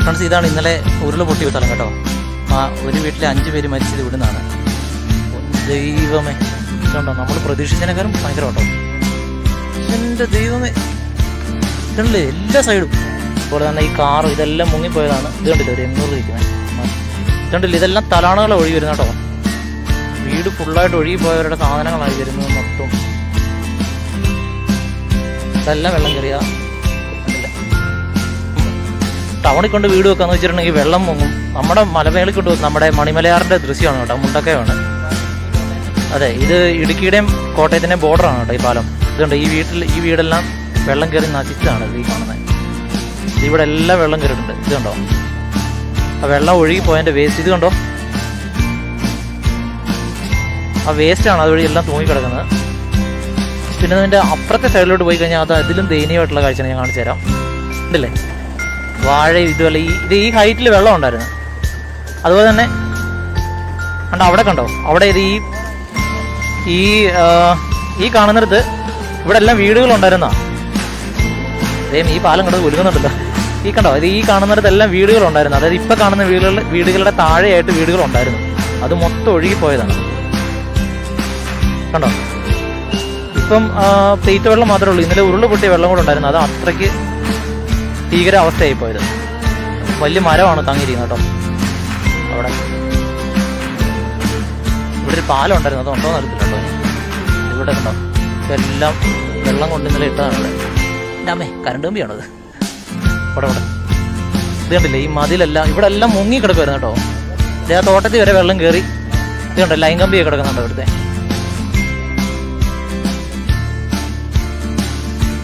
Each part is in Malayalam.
ഫ്രണ്ട്സ്, ഇതാണ് ഇന്നലെ ഉരുള് പൊട്ടിയ സ്ഥലം കേട്ടോ. ഒരു വീട്ടിലെ 5 പേര് മരിച്ചത് ഇവിടുന്നാണ്. ദൈവമേ, ഇതുണ്ടോ, നമ്മൾ പ്രതീക്ഷിച്ചതിനേക്കാളും ഭയങ്കര കേട്ടോ. എൻ്റെ ദൈവമേ, ഇതുണ്ടല്ലേ എല്ലാ സൈഡും. അതുപോലെ തന്നെ ഈ കാറ് ഇതെല്ലാം മുങ്ങിപ്പോയതാണ്. ഇത് കണ്ടില്ല, ഒരു 800 ഇരിക്കുന്നത്. ഇതുണ്ടല്ലേ, ഇതെല്ലാം തലാണകൾ ഒഴുകി വരുന്ന കേട്ടോ. വീട് ഫുള്ളായിട്ട് ഒഴുകിപ്പോയവരുടെ സാധനങ്ങളായി വരുന്നത് മൊത്തം. ഇതെല്ലാം വെള്ളം കയറിയ ടൗണിൽ കൊണ്ട് വീട് വെക്കാന്ന് വെച്ചിട്ടുണ്ടെങ്കിൽ വെള്ളം മുങ്ങും. നമ്മുടെ മലമേളിൽ കൊണ്ട് നമ്മുടെ മണിമലയാറിൻ്റെ ദൃശ്യമാണ് കേട്ടോ, മുണ്ടക്കയമാണ്. അതെ, ഇത് ഇടുക്കിയുടെയും കോട്ടയത്തിൻ്റെയും ബോർഡറാണ് കേട്ടോ ഈ പാലം. ഇതുണ്ട്, ഈ വീടെല്ലാം വെള്ളം കയറി നശിച്ചതാണ് ഈ കാണുന്നത്. ഇവിടെ എല്ലാം വെള്ളം കയറിയിട്ടുണ്ട്. ഇത് കണ്ടോ, ആ വെള്ളം ഒഴുകി പോയതിൻ്റെ വേസ്റ്റ്. ഇത് കണ്ടോ, ആ വേസ്റ്റാണ് അതുവഴി എല്ലാം തൂങ്ങിക്കിടക്കുന്നത്. പിന്നെ അതിൻ്റെ അപ്പുറത്തെ സൈഡിലോട്ട് പോയി കഴിഞ്ഞാൽ അത് അതിലും ദയനീയമായിട്ടുള്ള കാഴ്ചയാണ് ഞാൻ കാണിച്ചു തരാം. ഉണ്ടല്ലേ, വാഴ ഇതുപോലെ ഈ ഹൈറ്റിൽ വെള്ളം ഉണ്ടായിരുന്നു. അതുപോലെ തന്നെ കണ്ടോ, അവിടെ കണ്ടോ, അവിടെ ഇത് ഈ കാണുന്നിടത്ത് ഇവിടെ എല്ലാം വീടുകളുണ്ടായിരുന്നാ. ഈ പാലം കണ്ടത് ഒഴുകുന്നുണ്ടല്ലോ. ഈ കണ്ടോ, ഈ കാണുന്നിടത്തെല്ലാം വീടുകളുണ്ടായിരുന്നു. അതായത് ഇപ്പം കാണുന്ന വീടുകളുടെ താഴെയായിട്ട് വീടുകളുണ്ടായിരുന്നു. അത് മൊത്തം ഒഴുകിപ്പോയതാണ്. കണ്ടോ, ഇപ്പം പെയ്ത്ത വെള്ളം മാത്രമേ ഉള്ളൂ. ഇന്നലെ ഉരുള് പൊട്ടിയ വെള്ളം കൂടെ ഉണ്ടായിരുന്നു. അത് അത്രയ്ക്ക് ഭീകര അവസ്ഥയായി പോയത്. വലിയ മരമാണ് തങ്ങിയിരിക്കുന്നത് കേട്ടോ അവിടെ. ഇവിടെ ഒരു പാലം ഉണ്ടായിരുന്നു, അതുണ്ടോ എന്ന് അറിയത്തില്ലട്ടോ. ഇവിടെ കണ്ടോ, ഇതെല്ലാം വെള്ളം കൊണ്ട് ഇന്നലെ ഇട്ടതാണ് ഇവിടെ. എൻ്റെ അമ്മേ, കരണ്ട് കമ്പിയാണത് ഇവിടെ. ഇത് കണ്ടില്ലേ, ഈ മതിലെല്ലാം ഇവിടെ എല്ലാം മുങ്ങി കിടക്കുമായിരുന്നു കേട്ടോ. ഇതേ ആ തോട്ടത്തിൽ വരെ വെള്ളം കയറി. ഇത് കണ്ടോ, ലൈൻ കമ്പിയൊക്കെ കിടക്കുന്നുണ്ടോ ഇവിടുത്തെ.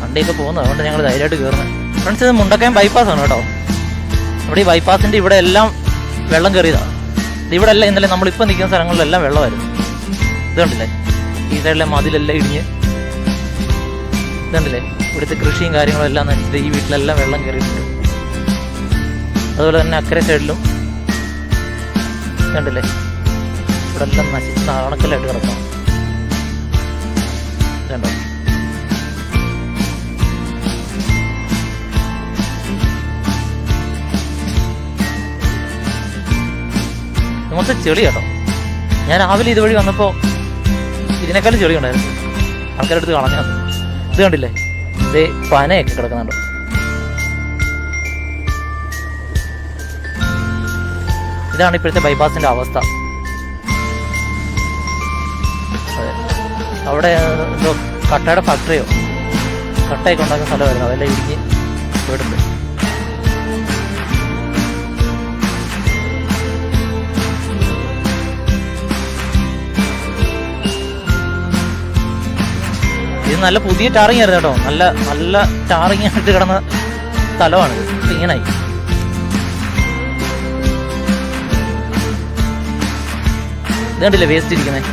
വണ്ടിയൊക്കെ പോകുന്നത്, അതുകൊണ്ട് ഞങ്ങൾ ധൈര്യമായിട്ട് കയറുന്നത്. ഫ്രണ്ട്സ്, ഇത് മുണ്ടക്കയം ബൈപ്പാസാണ് കേട്ടോ. ഇവിടെ ഈ ബൈപ്പാസിൻ്റെ ഇവിടെ എല്ലാം വെള്ളം കയറിയതാണ്. ഇവിടെ എല്ലാം ഇന്നലെ നമ്മളിപ്പോൾ നിൽക്കുന്ന സ്ഥലങ്ങളിലെല്ലാം വെള്ളമായിരുന്നു. ഇത് കണ്ടില്ലേ, ഈ സൈഡിലെ മതിലെല്ലാം ഇടിഞ്ഞ്. ഇത് കണ്ടില്ലേ, ഇവിടുത്തെ കൃഷിയും കാര്യങ്ങളും എല്ലാം നശിച്ചിട്ട് ഈ വീട്ടിലെല്ലാം വെള്ളം കയറിയിട്ടുണ്ട്. അതുപോലെ തന്നെ അക്കരെ സൈഡിലും കണ്ടില്ലേ, ഇവിടെ എല്ലാം നശിച്ച് നാണക്കലായിട്ട് കിടക്കണം. കണ്ടോ, മൊത്തം ചെളി കേട്ടോ. ഞാൻ രാവിലെ ഇതുവഴി വന്നപ്പോൾ ഇതിനേക്കാളും ചെളി ഉണ്ടായിരുന്നു. ആൾക്കാരുടെ അടുത്ത് കളഞ്ഞാൽ. ഇത് കണ്ടില്ലേ, ഇതേ പനയൊക്കെ കിടക്കുന്നുണ്ടോ. ഇതാണ് ഇപ്പോഴത്തെ ബൈപ്പാസിൻ്റെ അവസ്ഥ. അതെ, അവിടെ എന്തോ കട്ടയുടെ ഫാക്ടറിയോ കട്ടയൊക്കെ ഉണ്ടാക്കുന്ന സ്ഥലമായിരുന്നു. അതെല്ലാം ഇടിഞ്ഞ് പോയിട്ടുണ്ട്. ഇത് നല്ല പുതിയ ടാറിങ് ആയിരുന്നു കേട്ടോ. നല്ല ടാറിങ് ആയിട്ട് കിടന്ന സ്ഥലമാണ്. ഇങ്ങനായി. ഇത് കണ്ടില്ലേ, വേസ്റ്റ് ഇരിക്കുന്നത്.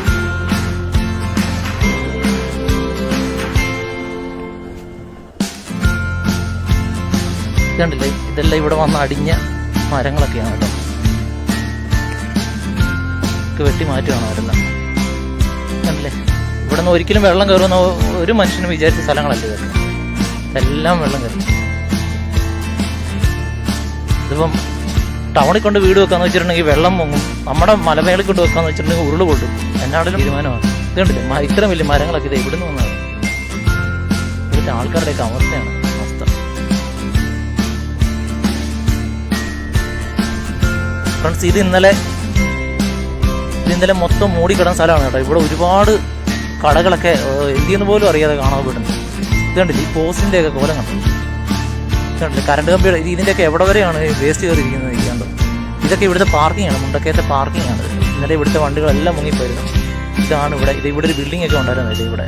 ഇത് കണ്ടില്ലേ, ഇതെല്ലാം ഇവിടെ വന്ന് അടിഞ്ഞ മരങ്ങളൊക്കെയാണ് കേട്ടോ. വെട്ടി മാറ്റുകയാണ് അവരെല്ലാം. കണ്ടില്ലേ, ഇവിടെ നിന്ന് ഒരിക്കലും വെള്ളം കയറുമെന്ന് ഒരു മനുഷ്യനും വിചാരിച്ച സ്ഥലങ്ങളല്ല ഇതൊക്കെ. എല്ലാം വെള്ളം കയറും. ഇതിപ്പം ടൗണിൽ കൊണ്ട് വീട് വെക്കാന്ന് വെച്ചിട്ടുണ്ടെങ്കിൽ വെള്ളം പൊങ്ങും. നമ്മുടെ മലമേളിൽ കൊണ്ട് വെക്കാന്ന് വെച്ചിട്ടുണ്ടെങ്കിൽ ഉരുള് പൊട്ടും. എന്നാണെങ്കിലും തീരുമാനമാണ്. ഇത് കണ്ടില്ലേ, ഇത്രയും വലിയ മരങ്ങളൊക്കെ ഇത് ഇവിടുന്ന് വന്നതാണ്. ഇവിടുത്തെ ആൾക്കാരുടെയൊക്കെ അവസ്ഥയാണ് അവസ്ഥ. ഫ്രണ്ട്സ്, ഇത് ഇന്നലെ മൊത്തം മൂടിക്കിടന്ന സ്ഥലമാണ് കേട്ടോ. ഇവിടെ ഒരുപാട് കടകളൊക്കെ എന്തിയെന്ന് പോലും അറിയാതെ കാണാൻ പറ്റുന്നു. ഇത് കണ്ടില്ല, ഈ പോസ്റ്റിൻ്റെ ഒക്കെ കോലം കണ്ടു. കണ്ടില്ല, കറണ്ട് കമ്പിയുടെ ഇതിൻ്റെയൊക്കെ എവിടെ വരെയാണ് വേസ്റ്റ് കയറിയിരിക്കുന്നത് ഇരിക്കാണ്ട്. ഇതൊക്കെ ഇവിടുത്തെ പാർക്കിംഗ് ആണ്, മുണ്ടക്കയത്തെ പാർക്കിംഗ് ആണ്. ഇന്നലെ ഇവിടുത്തെ വണ്ടികളെല്ലാം മുങ്ങിപ്പോയിരുന്നു. ഇതാണ് ഇവിടെ ഒരു ബിൽഡിംഗ് ഒക്കെ ഉണ്ടായിരുന്നത്. ഇവിടെ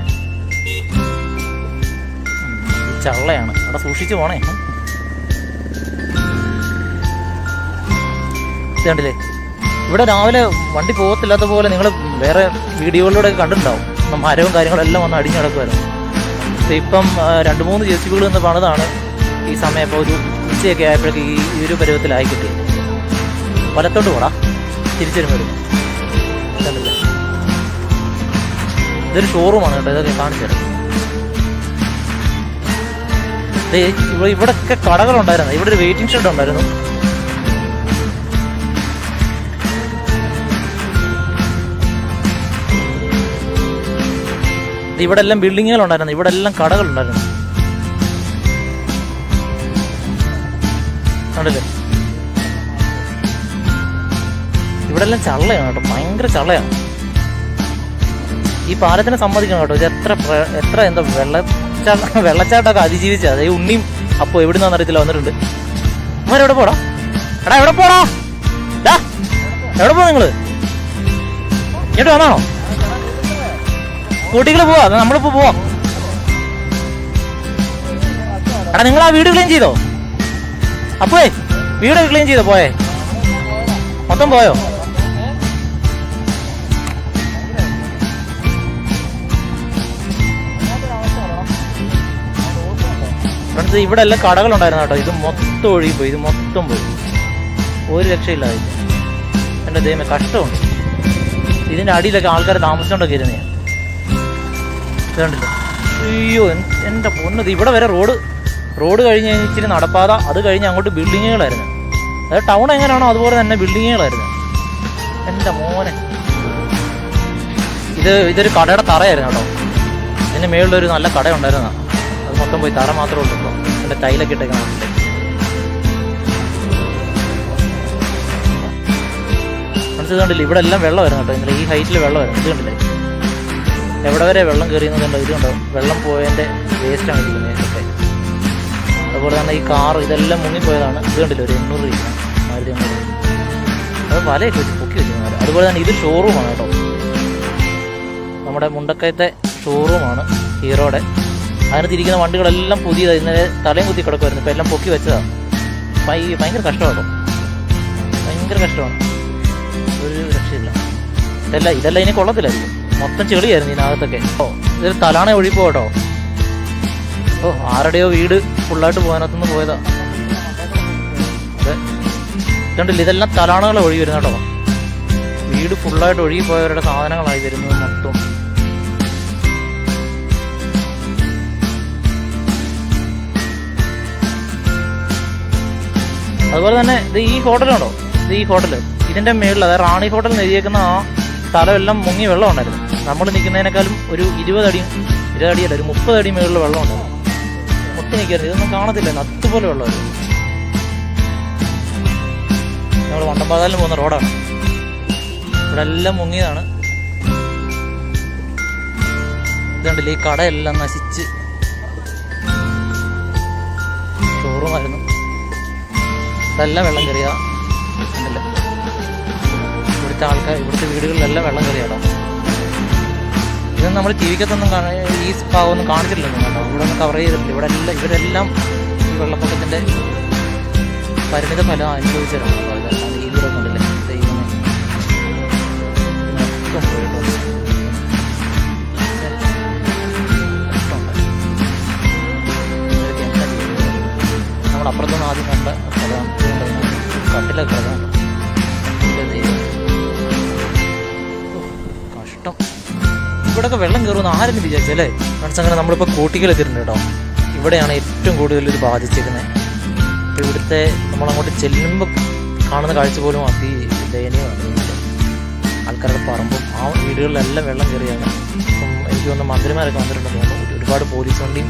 ചള്ളയാണ്, അവിടെ സൂക്ഷിച്ച് പോണേ. ഇത് കണ്ടില്ലേ, ഇവിടെ രാവിലെ വണ്ടി പോകത്തില്ലാത്ത പോലെ നിങ്ങൾ വേറെ വീഡിയോകളിലൂടെ കണ്ടിട്ടുണ്ടാവും. മരവും കാര്യങ്ങളെല്ലാം വന്ന് അടിഞ്ഞു കിടക്കുമായിരുന്നു. ഇപ്പം 2-3 ജെസിബികൾ എന്ന് പണിതാണ് ഈ സമയം. ഇപ്പോൾ ഒരു ഉച്ചയൊക്കെ ആയപ്പോഴേക്ക് ഈ ഒരു പരുവത്തിലായി കിട്ടി. വലത്തോട്ട് പോടാ, തിരിച്ചു വരും. കണ്ടില്ലേ, ഇതൊരു ഷോറൂമാണ് കേട്ടോ. ഇതൊക്കെ കാണിച്ചു തരാം. ഇവിടെയൊക്കെ കടകളുണ്ടായിരുന്നു. ഇവിടെ ഒരു വെയിറ്റിംഗ് ഷെഡ് ഉണ്ടായിരുന്നു. ഇവിടെ എല്ലാം ബിൽഡിങ്ങുകളുണ്ടായിരുന്നു, ഇവിടെ എല്ലാം കടകളുണ്ടായിരുന്നു. കണ്ടില്ലേ, ഇവിടെ എല്ലാം ചള്ളയാണ് കേട്ടോ, ഭയങ്കര ചള്ളയാണ്. ഈ പാലത്തിനെ സമ്മതിക്കണം കേട്ടോ, ഇത് എത്ര എന്താ വെള്ളച്ചാട്ടമൊക്കെ അതിജീവിച്ചത്. അതായത് ഉണ്ണിയും അപ്പോൾ എവിടുന്നാന്ന് അറിയത്തില്ല വന്നിട്ടുണ്ട്. അവരെവിടെ പോടാ, എടാ എവിടെ പോടാ, എവിടെ പോവാ നിങ്ങള്? ഇങ്ങോട്ട് വന്നാണോ? കൂട്ടിക്കള് പോവാ, നമ്മളിപ്പോ പോവാം. എടാ നിങ്ങൾ ആ വീട് ക്ലീൻ ചെയ്തോ? അപ്പോഴേ വീട് ക്ലീൻ ചെയ്തോ? പോയേ മൊത്തം പോയോ? ഫ്രണ്ട്സ്, ഇവിടെ എല്ലാം കടകളുണ്ടായിരുന്നു കേട്ടോ. ഇത് മൊത്തം ഒഴുകിപ്പോയി, ഇത് മൊത്തം പോയി, ഒരു രക്ഷയില്ലാതെ. എൻ്റെ ദൈവമേ, കഷ്ടമുണ്ട്. ഇതിൻ്റെ അടിയിലൊക്കെ ആൾക്കാർ താമസിച്ചോണ്ടൊക്കെ ഇരുന്നേ. ഇതുണ്ടല്ലോ, അയ്യോ എൻ്റെ പൊന്നത്. ഇവിടെ വരെ റോഡ് കഴിഞ്ഞ് ഇച്ചിരി നടപ്പാത, അത് കഴിഞ്ഞ് അങ്ങോട്ട് ബിൽഡിങ്ങുകളായിരുന്നു. അതായത് ടൗൺ എങ്ങനെയാണോ അതുപോലെ തന്നെ ബിൽഡിങ്ങുകളായിരുന്നു. എൻ്റെ മോനെ, ഇതൊരു കടയുടെ തറയായിരുന്നു കേട്ടോ. ഇതിൻ്റെ മേളിലൊരു നല്ല കട ഉണ്ടായിരുന്ന, അത് മൊത്തം പോയി, തറ മാത്രമേ ഉള്ളൂ. ഇപ്പോൾ എൻ്റെ ടൈലൊക്കെ ഇട്ടേക്കാൻ മനസ്സിൽ കണ്ടില്ല. ഇവിടെ എല്ലാം വെള്ളം വരുന്നു കേട്ടോ. ഇന്നലെ ഈ ഹൈറ്റിൽ വെള്ളം വരുന്നു. ഇത് കണ്ടില്ലേ, എവിടെ വരെ വെള്ളം കയറിയെന്ന് കണ്ടോ? ഇത് കണ്ടോ, വെള്ളം പോയതിൻ്റെ വേസ്റ്റാണ് ഇരിക്കുന്നത് ഇതൊക്കെ. അതുപോലെ തന്നെ ഈ കാറ് ഇതെല്ലാം മുങ്ങിപ്പോയതാണ്. ഇത് കണ്ടില്ല, ഒരു 800 രൂപ മാരുതി 800. അത് വലയൊക്കെ വെച്ച് പൊക്കി വെച്ചിരുന്നത്. അതുപോലെ തന്നെ ഇത് ഷോറൂമാണ് കേട്ടോ, നമ്മുടെ മുണ്ടക്കയത്തെ ഷോറൂമാണ് ഹീറോയുടെ. അതിനകത്ത് ഇരിക്കുന്ന വണ്ടികളെല്ലാം പുതിയതാണ്. ഇന്നലെ തലയും കുത്തി കിടക്കുമായിരുന്നു, ഇപ്പം എല്ലാം പൊക്കി വെച്ചതാണ്. ഭയങ്കര കഷ്ടമാണ്, ഭയങ്കര കഷ്ടമാണ്, ഒരു രക്ഷയില്ല. ഇതെല്ലാം ഇനി കൊള്ളത്തില്ലായിരിക്കും, മൊത്തം ചെളിയായിരുന്നു ഇതിനകത്തൊക്കെ. ഇതൊരു തലാണ ഒഴിപ്പോ കേട്ടോ. ആരുടെയോ വീട് ഫുള്ളായിട്ട് പോകാനകത്തുനിന്ന് പോയതാ. കണ്ടില്ല, ഇതെല്ലാം തലാണകൾ ഒഴുകി വരുന്ന കേട്ടോ. വീട് ഫുള്ളായിട്ട് ഒഴുകിപ്പോയവരുടെ സാധനങ്ങളായി വരുന്നത് മൊത്തം. അതുപോലെ തന്നെ ഇത് ഈ ഹോട്ടലുണ്ടോ, ഈ ഹോട്ടല് ഇതിന്റെ മേളിൽ, അതായത് റാണി ഹോട്ടൽ നെയ്യേക്കുന്ന ആ സ്ഥലമെല്ലാം മുങ്ങി വെള്ളം ഉണ്ടായിരുന്നു. നമ്മൾ നിൽക്കുന്നതിനേക്കാളും ഒരു 20 അടിയും 20 അടിയല്ല, ഒരു 30 അടി മേളിൽ വെള്ളം ഉണ്ടായിരുന്നു. മുട്ടി നിൽക്കരുത്, ഇതൊന്നും കാണത്തില്ല, നത്തുപോലെ വെള്ളമായിരുന്നു. നമ്മൾ വണ്ടമ്പാതാലിന് പോകുന്ന റോഡാണ്, ഇവിടെ എല്ലാം മുങ്ങിയതാണ്. ഇതുണ്ടല്ലേ, ഈ കടയെല്ലാം നശിച്ച് ഷോറൂമായിരുന്നു. ഇതെല്ലാം വെള്ളം കയറിയ ഉണ്ടല്ലോ. ഇവിടുത്തെ വീടുകളിലെല്ലാം വെള്ളം കയറിയാടോ. ഇതൊന്നും നമ്മൾ ജീവിക്കത്തൊന്നും ഈ ഭാഗമൊന്നും കാണിച്ചിട്ടില്ലല്ലോ കേട്ടോ. ഇവിടെ ഒന്നും കവർ ചെയ്തിട്ടില്ല. ഇവരെല്ലാം ഈ വെള്ളപ്പൊക്കത്തിൻ്റെ പരിണിത ഫലം അനുഭവിച്ചവരാണ്. ഇതെല്ലാം ഈ വീടൊക്കെ ഉണ്ടല്ലേ, ദൈവമേ, മൊത്തം പോയിട്ടോ. നമ്മളപ്പുറത്തൊന്നും ആദ്യം കണ്ട സ്ഥലമാണ്. കട്ടിലൊക്കെ കിടക്കാണ്. കഷ്ടം. ഇവിടെയൊക്കെ വെള്ളം കയറുമെന്ന് ആരെങ്കിലും വിചാരിച്ചല്ലേ ഫ്രണ്ട്സ്. അങ്ങനെ നമ്മളിപ്പോൾ കൂട്ടിക്കൽ എത്തിയിട്ടുണ്ട് കേട്ടോ. ഇവിടെയാണ് ഏറ്റവും കൂടുതൽ ഇത് ബാധിച്ചിരിക്കുന്നത്. ഇവിടുത്തെ നമ്മളങ്ങോട്ട് ചെല്ലുമ്പോൾ കാണുന്ന കാഴ്ച പോലും ദയനീയമാണ്. ആൾക്കാരുടെ പറമ്പും ആ വീടുകളിലെല്ലാം വെള്ളം കയറിയാണ്. ഇപ്പം എനിക്ക് തോന്നുന്നു മന്ത്രിമാരൊക്കെ വന്നിട്ടുണ്ടെന്ന് തോന്നുന്നു. ഒരുപാട് പോലീസ് വണ്ടിയും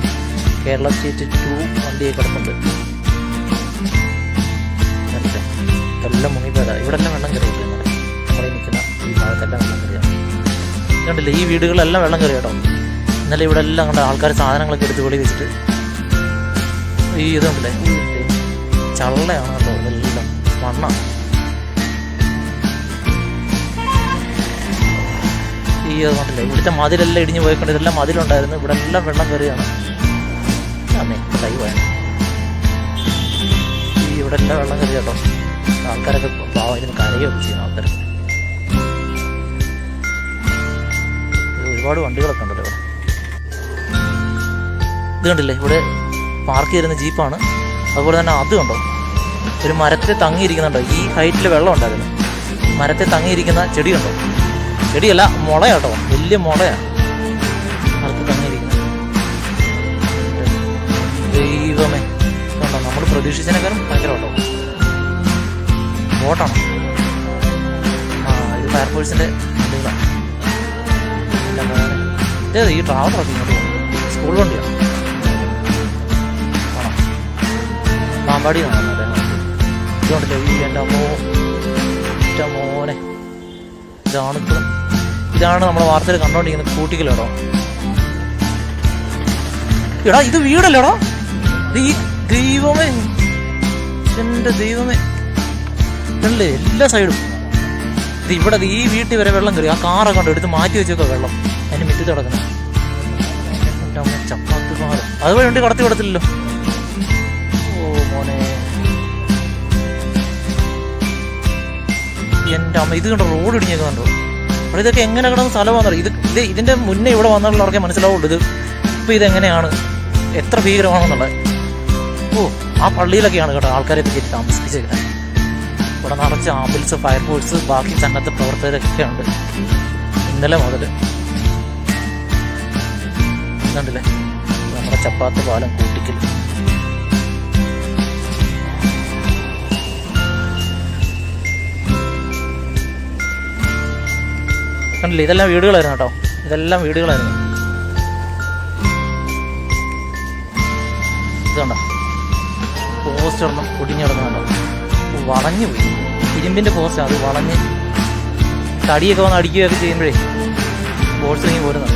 കേരള സ്റ്റേറ്റ് 2 വണ്ടിയൊക്കെ കിടപ്പുണ്ട്. എല്ലാം മുങ്ങിപ്പോയതാണ്. ഇവിടെ എല്ലാം വെള്ളം കയറിയില്ല. നമ്മളീ നിൽക്കുന്ന ഈ ഭാഗത്തെല്ലാം വെള്ളം കയറിയാണ്. കണ്ടില്ല, ഈ വീടുകളെല്ലാം വെള്ളം കയറി കേട്ടോ. ഇന്നലെ ഇവിടെ എല്ലാം കണ്ട ആൾക്കാർ സാധനങ്ങളൊക്കെ എടുത്ത് വെളി വെച്ചിട്ട് ഈ ഇതുണ്ടല്ലേ, ചള്ളയാണ് കേട്ടോ. ഇതെല്ലാം മണ്ണാണ്. ഈ ഇത് കണ്ടില്ലേ, ഇവിടുത്തെ മതിലെല്ലാം ഇടിഞ്ഞ് പോയിക്കൊണ്ട് ഇതെല്ലാം മതിലുണ്ടായിരുന്നു. ഇവിടെ എല്ലാം വെള്ളം കയറിയാണ്. ലൈവാണ് ഈ ഇവിടെ എല്ലാം വെള്ളം കയറി കേട്ടോ. ആൾക്കാരൊക്കെ പാവം ഇതിന് കരയൊക്കെ ചെയ്യുന്ന ആൾക്കാരൊക്കെ. ഒരുപാട് വണ്ടികളൊക്കെ ഉണ്ടല്ലോ ഇവിടെ. ഇത് കണ്ടില്ലേ, ഇവിടെ പാർക്ക് ചെയ്തിരുന്ന ജീപ്പാണ്. അതുപോലെ തന്നെ അത് കണ്ടോ, ഒരു മരത്തിൽ തങ്ങിയിരിക്കുന്നുണ്ടോ. ഈ ഹൈറ്റിൽ വെള്ളം ഉണ്ടായിരുന്നു. മരത്തിൽ തങ്ങിയിരിക്കുന്ന ചെടി കണ്ടോ, ചെടിയല്ല മുളയാട്ടോ, വലിയ മുളയാണ് മരത്തിൽ തങ്ങിയിരിക്കുന്നത്. ദൈവമേ, കണ്ടോ, നമ്മൾ പ്രതീക്ഷിച്ചതിനേക്കാളും ഭയങ്കര കേട്ടോ. ബോട്ടാണ്. ഇത് ഫയർഫോഴ്സിൻ്റെ വണ്ടികളാണ്. ഇത് ഈ ട്രാവലറൊക്കെ ഇങ്ങോട്ട് പോകുന്നത് സ്കൂൾ വണ്ടിയാണ്. ആണോ? പാമ്പാടി കാണുന്നത് ഇതുകൊണ്ടല്ലേ ഈ എൻ്റെ മോനെ. ഇതാണ് നമ്മുടെ വാർത്തയിൽ കണ്ടോണ്ടിരിക്കുന്നത് കൂട്ടിക്കലാടോ. എടാ ഇത് വീടല്ലേടാ, ദൈവമേ, എൻ്റെ ദൈവമേ. ഇതല്ലേ എല്ലാ സൈഡും ഇത്. ഇവിടെ ഈ വീട്ടിൽ വരെ വെള്ളം കയറി. ആ കാറൊക്കെ ഉണ്ട്, എടുത്ത് മാറ്റി വെച്ചേക്കോ വെള്ളം. അതിന് മുറ്റത്ത് കിടക്കണം. എൻ്റെ അമ്മ ചപ്പാത്തി മാറും. അതുവഴി വണ്ടി കടത്തി വിടത്തില്ലല്ലോ. ഓ മോനെ, എൻ്റെ അമ്മ. ഇത് കണ്ടോ, റോഡ് ഇടിഞ്ഞൊക്കെ കണ്ടോ. അപ്പോൾ ഇതൊക്കെ എങ്ങനെ കിടന്ന സ്ഥലമാണെന്ന് അറിയാം. ഇതിൻ്റെ മുന്നേ ഇവിടെ വന്നിട്ടുള്ളവർക്കേ മനസ്സിലാവുള്ളൂ ഇത് ഇപ്പം ഇതെങ്ങനെയാണ്, എത്ര ഭീകരമാണെന്നുള്ളത്. ഓ, ആ പള്ളിയിലൊക്കെയാണ് കേട്ടോ ആൾക്കാരെ കയറ്റി താമസിപ്പിച്ചേക്കുന്നത്. ഇവിടെ നിറച്ച് ആംബുലൻസ്, ഫയർഫോഴ്സ്, ബാക്കി സന്നദ്ധ പ്രവർത്തകരൊക്കെ ഉണ്ട് ഇന്നലെ മുതൽ. കണ്ടില്ലേ നമ്മുടെ ചപ്പാത്ത് പാലം കൂട്ടിക്കൽ. കണ്ടില്ലേ, ഇതെല്ലാം വീടുകളായിരുന്നു കേട്ടോ, ഇതെല്ലാം വീടുകളായിരുന്നു. ഇതുണ്ടോ പോസ്റ്റ് ഒരെണ്ണം ഒടിഞ്ഞിടന്നുണ്ടോ, വളഞ്ഞു പോയി. ഇരുമ്പിൻ്റെ പോസ്റ്റ്, അത് വളഞ്ഞ് തടിയൊക്കെ വന്ന് അടിക്കുകയൊക്കെ ചെയ്യുമ്പോഴേ പോസ്റ്റ് ഇങ്ങനെ പോരുന്നു.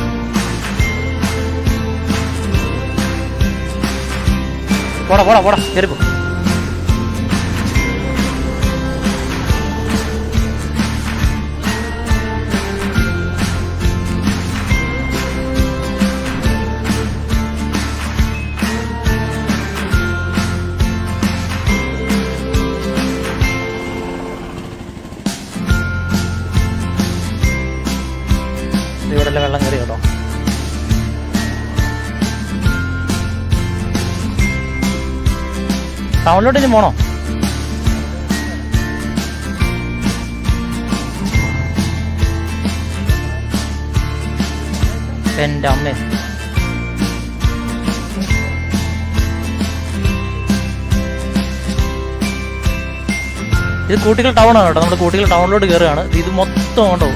പോടാ പോടാ പോടാ കയറിപ്പോ. ഇവിടെല്ലാം വെള്ളം കയറി കേട്ടോ. ടൗണിലോട്ട് ഇനി പോണോ? എൻ്റെ അമ്മേ, ഇത് കൂട്ടിക്കൽ ടൗണാണ് കേട്ടോ. നമ്മുടെ കൂട്ടിക്കൽ ടൗണിലോട്ട് കയറുകയാണ്. ഇത് മൊത്തം ഉണ്ടോ,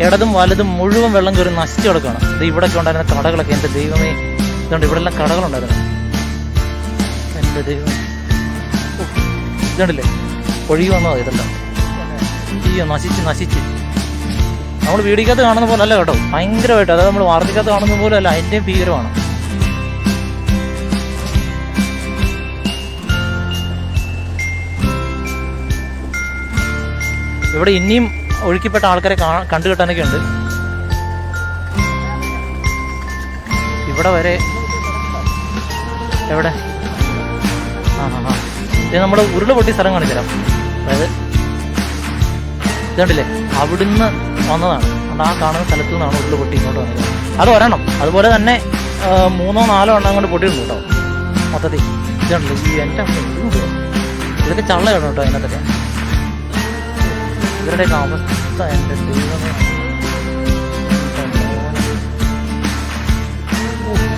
ഇടതും വലതും മുഴുവൻ വെള്ളം കയറി നശിച്ചു കിടക്കുകയാണ്. ഇത് ഇവിടെയൊക്കെ ഉണ്ടായിരുന്ന കടകളൊക്കെ, എൻ്റെ ദൈവമേ, ഇതുകൊണ്ട് ഇവിടെ എല്ലാം കടകളുണ്ടായിരുന്നു. എൻ്റെ ദൈവമേ, ഇതുണ്ടല്ലേ ഒഴുകി വന്നതാണ് ഇതെല്ലാം. അയ്യോ, നശിച്ച് നമ്മൾ വീടിക്കകത്ത് കാണുന്ന പോലെ അല്ല കേട്ടോ, ഭയങ്കരമായിട്ട്. അതായത് നമ്മൾ വാർത്തക്കകത്ത് കാണുന്ന പോലെ അല്ല, അതിൻ്റെയും ഭീകരമാണ്. ഇവിടെ ഇനിയും ഒഴുക്കിപ്പെട്ട ആൾക്കാരെ കണ്ടു കിട്ടാനൊക്കെ ഉണ്ട്. ഇവിടെ വരെ എവിടെ ഇത് നമ്മൾ ഉരുള് പൊട്ടിയ സ്ഥലം കാണിച്ചു തരാം. അതായത് ഇതുണ്ടല്ലേ, അവിടുന്ന് വന്നതാണ്. ആ കാണുന്ന സ്ഥലത്തു നിന്നാണ് ഉരുള് പൊട്ടി ഇങ്ങോട്ട് വന്നത്. അത് ഒരെണ്ണം, അതുപോലെ തന്നെ 3 or 4 എണ്ണം കൊണ്ട് പൊട്ടിയിട്ടുണ്ട് കേട്ടോ മൊത്തത്തിൽ. ഇതുണ്ടല്ലേ ഈ എൻ്റെ ഇതൊക്കെ ചള്ളയാണ് കേട്ടോ അതിനകത്തൊക്കെ. ഇവരുടെയൊക്കെ അവസ്ഥ എൻ്റെ ദൈവമേ.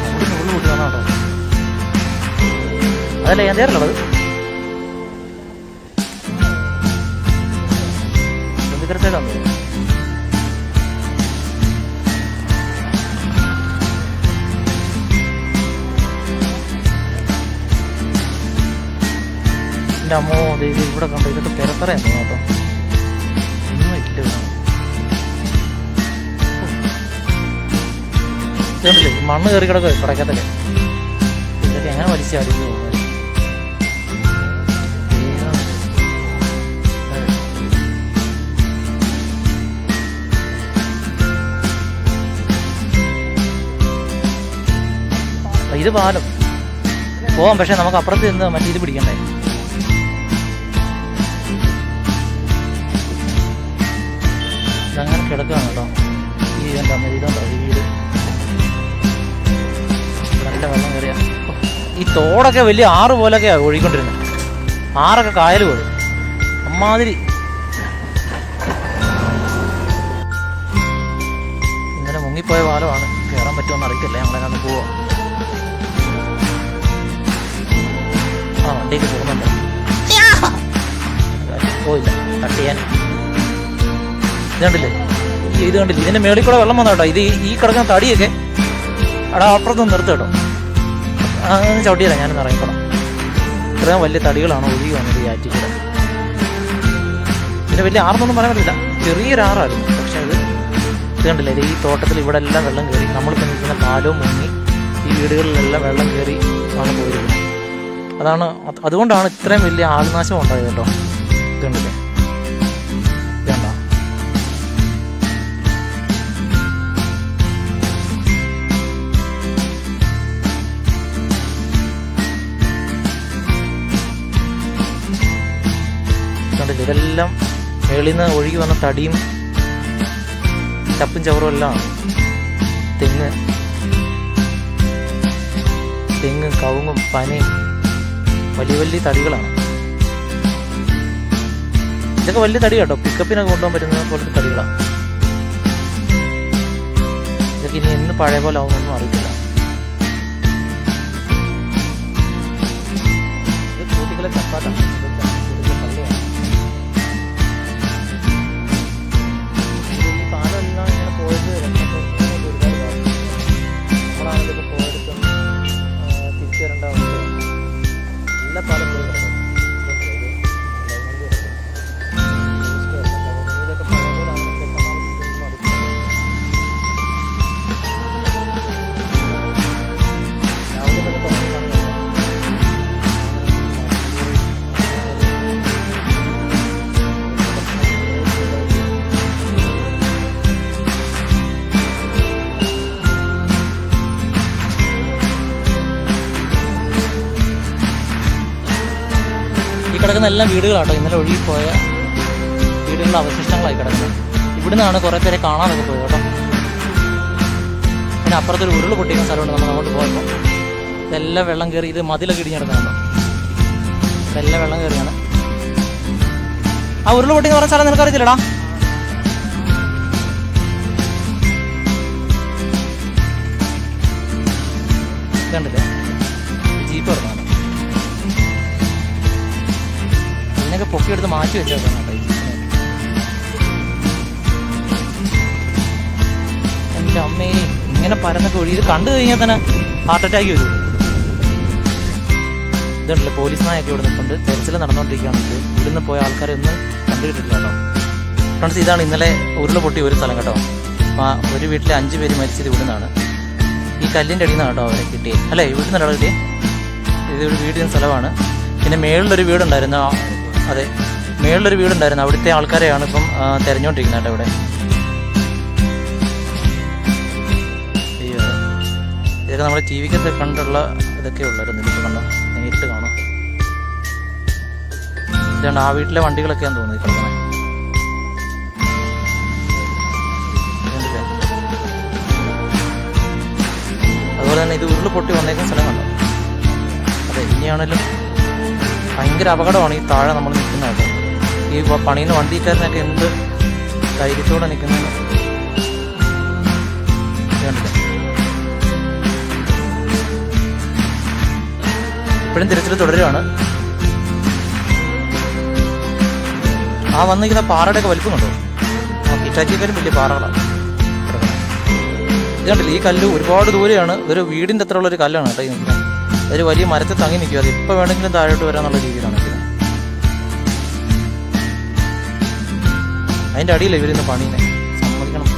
അവിടുന്ന് ഉള്ളു കൂട്ടി വന്നാ കേട്ടോ. അതല്ലേ ഞാൻ തേറിലുള്ളത്. ബന്ധുക്കരത്തേക്കാണ്. എൻ്റെ അമ്മോ, ദൈവം ഇവിടെ കണ്ടു. ഇതൊക്കെ തിരത്തറയാണ് കേട്ടോ. ഇതുണ്ടല്ലേ മണ്ണ് കയറി കിടക്കുക കടക്കത്തൊക്കെ. ഇതൊക്കെ എങ്ങനെ വലിച്ചാടിച്ചു. ഇത് പാലം പോവാം, പക്ഷെ നമുക്ക് അപ്പുറത്ത് നിന്ന് മറ്റേ ഇത് പിടിക്കണ്ടേ. ഇതങ്ങനെ കിടക്കുകയാണ് കേട്ടോ. ഈ ഇതുണ്ടോ, ഇതുണ്ടോ ഈ വീട്. നല്ല വെള്ളം കയറിയ ഈ തോടൊക്കെ വലിയ ആറ് പോലൊക്കെയാണ് ഒഴുകിക്കൊണ്ടിരുന്നത്. ആറൊക്കെ കായൽ പോലെ അമ്മാതിരി. ഇന്നലെ മുങ്ങിപ്പോയ പാലമാണ്. കയറാൻ പറ്റുമെന്ന് അറിയത്തില്ല, ഞങ്ങളെ കണ്ട് പോവാ. ആ വണ്ടിക്ക് പോകുന്നുണ്ട്. പോയില്ല തട്ടിയാൻ. ഇതുണ്ടല്ലേ ഇത് കണ്ടില്ല, ഇതിന്റെ മേളിൽ കൂടെ വെള്ളം വന്ന കേട്ടോ. ഇത് ഈ കിടക്കുന്ന തടിയൊക്കെ അവിടെ അപ്പുറത്തൊന്നും നിർത്തും കേട്ടോ. അങ്ങനെ ചവിട്ടിയല്ല, ഞാനൊന്ന് ഇറങ്ങിക്കണം. ഇത്രയും വലിയ തടികളാണ് ഒഴുകി വന്നത് ഈ ആറ്റിൽ കൂടെ. പിന്നെ വലിയ ആറെന്നൊന്നും പറയാൻ പറ്റില്ല, ചെറിയൊരു ആറായിരുന്നു. പക്ഷെ ഇത് കണ്ടില്ലേ, ഈ തോട്ടത്തിൽ ഇവിടെ എല്ലാം വെള്ളം കയറി. നമ്മളിപ്പോൾ നിൽക്കുന്ന പാലവും മുങ്ങി ഈ വീടുകളിലെല്ലാം വെള്ളം കയറി ആണ് പോയിരിക്കുന്നത്. അതുകൊണ്ടാണ് ഇത്രയും വലിയ ആൾനാശം ഉണ്ടായത് കേട്ടോ. ഇത് കണ്ടില്ലേ, ഇതുണ്ടോ? കണ്ടില്ലേ, ഇതെല്ലാം മേളിൽ നിന്ന് ഒഴുകി വന്ന തടിയും ചപ്പും ചവറും എല്ലാം. തെങ്ങും കവുങ്ങും പനയും വലിയ വലിയ തടികളാണ്. ഇതൊക്കെ വലിയ തടി കേട്ടോ, പിക്കപ്പിനൊക്കെ കൊണ്ടുപോകാൻ പറ്റുന്ന പോലത്തെ തടികളാണ്. ഇതൊക്കെ ഇനി എന്ന് പഴയ പോലെ ആവുമെന്നൊന്നും അറിയില്ല. ഇത് കൂട്ടിക്കളെ ചപ്പാത്താണ്. ഈ പാലെല്ലാം ഇങ്ങനെ പോയത് ഒരുപാട് നമ്മളാണെങ്കിലൊക്കെ പോയെടുത്തും തിരിച്ചു വരേണ്ട അവസ്ഥയാണ്. എല്ലാ പാലം പോയി കിടക്കും. ഈ കിടക്കുന്ന എല്ലാം വീടുകളാട്ടോ, ഇന്നലെ ഒഴുകിപ്പോയ വീടുകളുടെ അവശിഷ്ടങ്ങളായി കിടക്കുന്നത്. ഇവിടുന്നാണ് കുറേ പേരെ കാണാനൊക്കെ പോയത് കേട്ടോ. പിന്നെ അപ്പുറത്തൊരു ഉരുൾ പൊട്ടിക്കുന്ന സ്ഥലമുണ്ട്, നമ്മൾ അങ്ങോട്ട് പോയപ്പോൾ. ഇതെല്ലാം വെള്ളം കയറി, ഇത് മതിലൊക്കെ ഇടിഞ്ഞെടുക്കുന്നുണ്ടോ, ഇതെല്ലാം വെള്ളം കയറിയാണ്. ആ ഉരുൾ പൊട്ടിന്ന് പറഞ്ഞ സ്ഥലം നിനക്കറിയത്തില്ലടാ? കണ്ടില്ലേ, ജീപ്പ് കിടക്കണം. ഇതിനൊക്കെ പൊക്കിയെടുത്ത് മാറ്റി വെച്ചേക്കണം കേട്ടോ. എൻ്റെ അമ്മേ, ഇങ്ങനെ പരന്നൊക്കെ ഒഴി. ഇത് കണ്ടു കഴിഞ്ഞാൽ തന്നെ ഹാർട്ട് അറ്റാക്ക് വരും. ഇതുണ്ടല്ലോ, പോലീസ് നായൊക്കെ ഇവിടെ നിൽക്കുന്നുണ്ട്. തെരച്ചിൽ നടന്നുകൊണ്ടിരിക്കുകയാണ്. ഇവിടുന്ന് പോയ ആൾക്കാരെ ഒന്നും കണ്ടുകിട്ടില്ല കേട്ടോ. ഫ്രണ്ട്സ്, ഇതാണ് ഇന്നലെ ഉരുള പൊട്ടിയ ഒരു സ്ഥലം കേട്ടോ. ഒരു വീട്ടിലെ 5 പേര് മരിച്ചത് ഇവിടുന്നാണ്. ഈ കല്ലിൻ്റെ അടിയിൽ നിന്നാണ് കേട്ടോ അവരെ കിട്ടിയത്. അല്ലേ, ഇവിടുന്ന് ഇട കിട്ടിയത്. ഇത് ഒരു വീടിൻ്റെ സ്ഥലമാണ്. പിന്നെ മേളിലൊരു വീടുണ്ടായിരുന്നു. അതെ, മേളിലൊരു വീടുണ്ടായിരുന്നു. അവിടുത്തെ ആൾക്കാരെയാണ് ഇപ്പം തിരഞ്ഞുകൊണ്ടിരിക്കുന്നത് കേട്ടോ ഇവിടെ. അയ്യോ, ഇതൊക്കെ നമ്മുടെ ടി വിക്കൊക്കെ കണ്ടുള്ള ഇതൊക്കെ ഉള്ളായിരുന്നു. ഇതിപ്പോൾ കണ്ടോ, നേരിട്ട് കാണാം. ഇതാണ് ആ വീട്ടിലെ വണ്ടികളൊക്കെയാന്ന് തോന്നുന്നു കിടക്കണേ. അതുപോലെ തന്നെ ഇത് ഉരുള് പൊട്ടി വന്നേക്കുന്ന സ്ഥലം കണ്ടോ. അതെ, ഇനിയാണെങ്കിലും ഭയങ്കര അപകടമാണ് ഈ താഴെ നമ്മൾ നിൽക്കുന്നത്. ഈ പണിയുന്ന വണ്ടിക്കാരനൊക്കെ എന്ത് ധൈര്യത്തോടെ നിൽക്കുന്നത്. ഇപ്പോഴും തിരച്ചിൽ തുടരുകയാണ്. ആ വന്നിരിക്കുന്ന പാറയുടെയൊക്കെ വലിപ്പമുണ്ടോ? കിറ്റാച്ചിക്കാരും വലിയ പാറകളാണ്. ഇത് കണ്ടില്ല, ഈ കല്ല് ഒരുപാട് ദൂരെയാണ്. ഇതൊരു വീടിൻ്റെ അത്ര ഉള്ളൊരു കല്ലാണ് കേട്ടോ ഈ നിൽക്കുന്നത്. ഒരു വലിയ മരത്തിൽ തങ്ങി നിൽക്കുക. അത് ഇപ്പോൾ വേണമെങ്കിലും താഴോട്ട് വരാന്നുള്ള രീതിയിലാണ് നിൽക്കുന്നത്. അതിൻ്റെ അടിയില്ല ഇവരിന്ന് പണീനെ സമ്മതിക്കണം.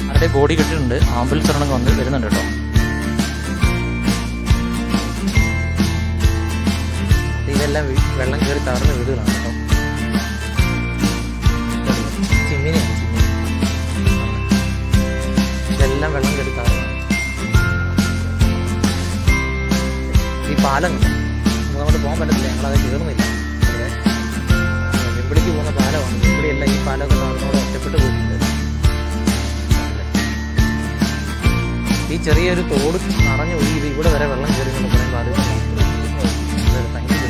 അവരുടെ ബോഡി കെട്ടിട്ടുണ്ട്. ആംബുലൻസ് ഒരെണ്ണം വന്ന് വരുന്നുണ്ട് കേട്ടോ. ഇതെല്ലാം വെള്ളം കയറി തകർന്ന വീടുകളാണ് കേട്ടോ. ചിമ്മിനിയാണ്, ഇതെല്ലാം വെള്ളം കയറി തകർന്നു. ഈ പാലം നമുക്ക് പോകാൻ പറ്റത്തില്ല, ഞങ്ങളത് കയറുന്നില്ല. വെമ്പിടിക്ക് പോകുന്ന പാലമാണ്. വെമ്പിടിയല്ല, ഈ പാലമൊക്കെ നമ്മളോട് ഒറ്റപ്പെട്ട് പോയിട്ടുണ്ട്. ഈ ചെറിയൊരു തോട് നിറഞ്ഞൊഴുകി ഇത് ഇവിടെ വരെ വെള്ളം കയറി എന്ന് പറയുമ്പോൾ അത് ഭയങ്കര